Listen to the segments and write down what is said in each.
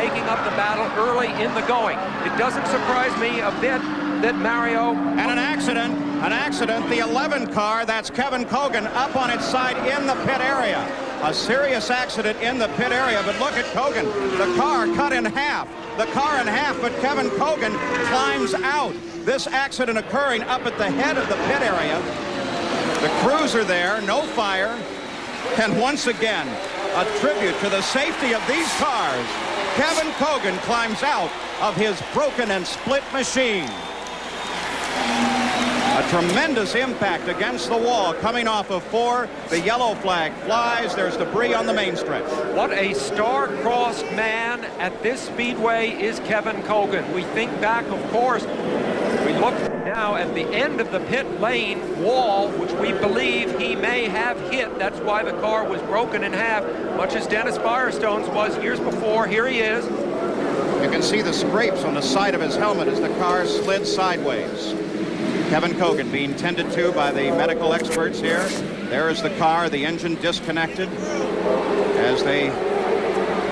taking up the battle early in the going. It doesn't surprise me a bit that Mario... And an accident, the 11 car, that's Kevin Cogan, up on its side in the pit area. A serious accident in the pit area, but look at Cogan. The car cut in half. The car in half, but Kevin Cogan climbs out. This accident occurring up at the head of the pit area. The crews are there, no fire. And once again, a tribute to the safety of these cars. Kevin Cogan climbs out of his broken and split machine. A tremendous impact against the wall coming off of 4. The yellow flag flies. There's debris on the main stretch. What a star-crossed man at this speedway is Kevin Cogan. We think back, of course, we look now at the end of the pit lane wall, which we believe he may have hit. That's why the car was broken in half, much as Dennis Firestone's was years before. Here he is. You can see the scrapes on the side of his helmet as the car slid sideways. Kevin Cogan being tended to by the medical experts here. There is the car, the engine disconnected as they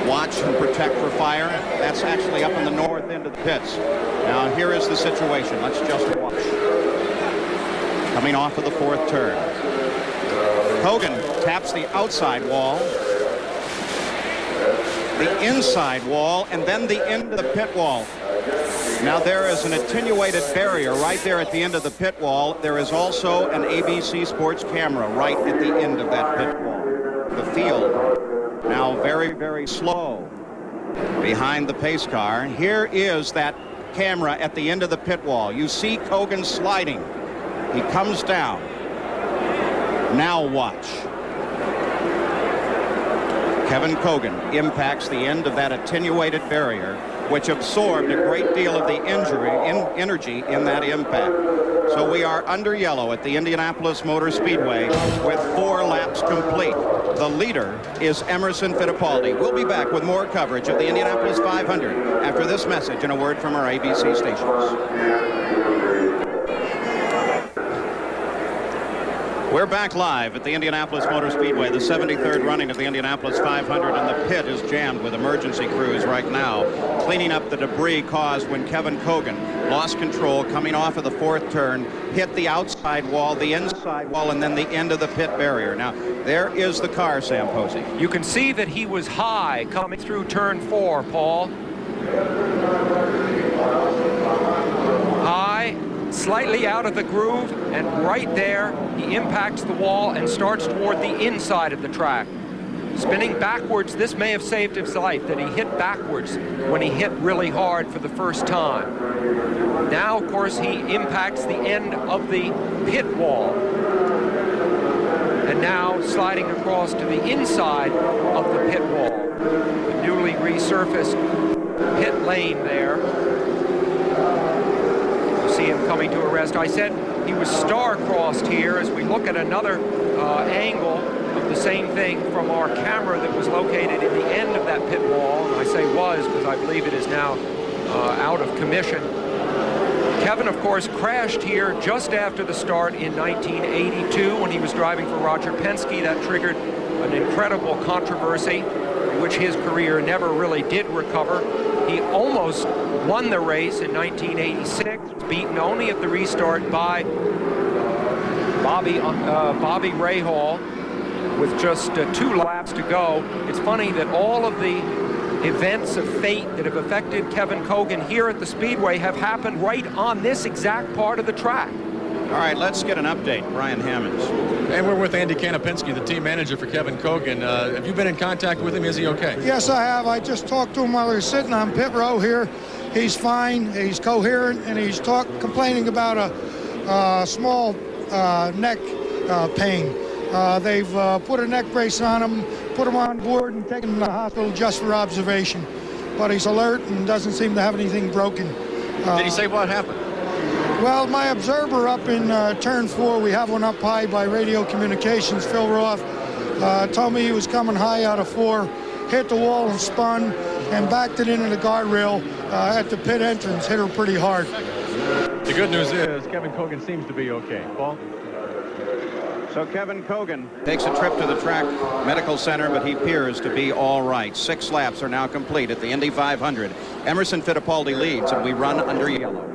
watch and protect for fire. That's actually up in the north end of the pits. Now here is the situation. Let's just watch. Coming off of the 4th turn. Cogan taps the outside wall, the inside wall, and then the end of the pit wall. Now there is an attenuated barrier right there at the end of the pit wall. There is also an ABC Sports camera right at the end of that pit wall. The field now very, very slow behind the pace car. Here is that camera at the end of the pit wall. You see Cogan sliding. He comes down. Now watch. Kevin Cogan impacts the end of that attenuated barrier, which absorbed a great deal of the energy in that impact. So we are under yellow at the Indianapolis Motor Speedway with 4 laps complete. The leader is Emerson Fittipaldi. We'll be back with more coverage of the Indianapolis 500 after this message and a word from our ABC stations. We're back live at the Indianapolis Motor Speedway, the 73rd running of the Indianapolis 500, and the pit is jammed with emergency crews right now, cleaning up the debris caused when Kevin Cogan lost control coming off of the 4th turn, hit the outside wall, the inside wall, and then the end of the pit barrier. Now, there is the car, Sam Posey. You can see that he was high coming through turn 4, Paul. High, slightly out of the groove, and right there he impacts the wall and starts toward the inside of the track. Spinning backwards, this may have saved his life, that he hit backwards when he hit really hard for the first time. Now, of course, he impacts the end of the pit wall. And now sliding across to the inside of the pit wall. The newly resurfaced pit lane there. See him coming to a rest. I said he was star-crossed here as we look at another angle of the same thing from our camera that was located in the end of that pit wall. And I say was because I believe it is now out of commission. Kevin, of course, crashed here just after the start in 1982 when he was driving for Roger Penske. That triggered an incredible controversy in which his career never really did recover. He almost won the race in 1986, beaten only at the restart by Bobby Rahal with just 2 laps to go. It's funny that all of the events of fate that have affected Kevin Cogan here at the Speedway have happened right on this exact part of the track. All right, let's get an update. Brian Hammonds. And we're with Andy Kanapinski, the team manager for Kevin Cogan. Have you been in contact with him? Is he okay? Yes, I have. I just talked to him while he was sitting on pit row here. He's fine. He's coherent, and he's complaining about a small neck pain. They've put a neck brace on him, put him on board, and taken him to the hospital just for observation. But he's alert and doesn't seem to have anything broken. Did he say what happened? Well, my observer up in turn 4, we have one up high by radio communications, Phil Roth, told me he was coming high out of 4, hit the wall and spun, and backed it into the guardrail at the pit entrance, hit her pretty hard. The good news is Kevin Cogan seems to be okay. Paul? So Kevin Cogan takes a trip to the track medical center, but he appears to be all right. 6 laps are now complete at the Indy 500. Emerson Fittipaldi leads, and we run under yellow.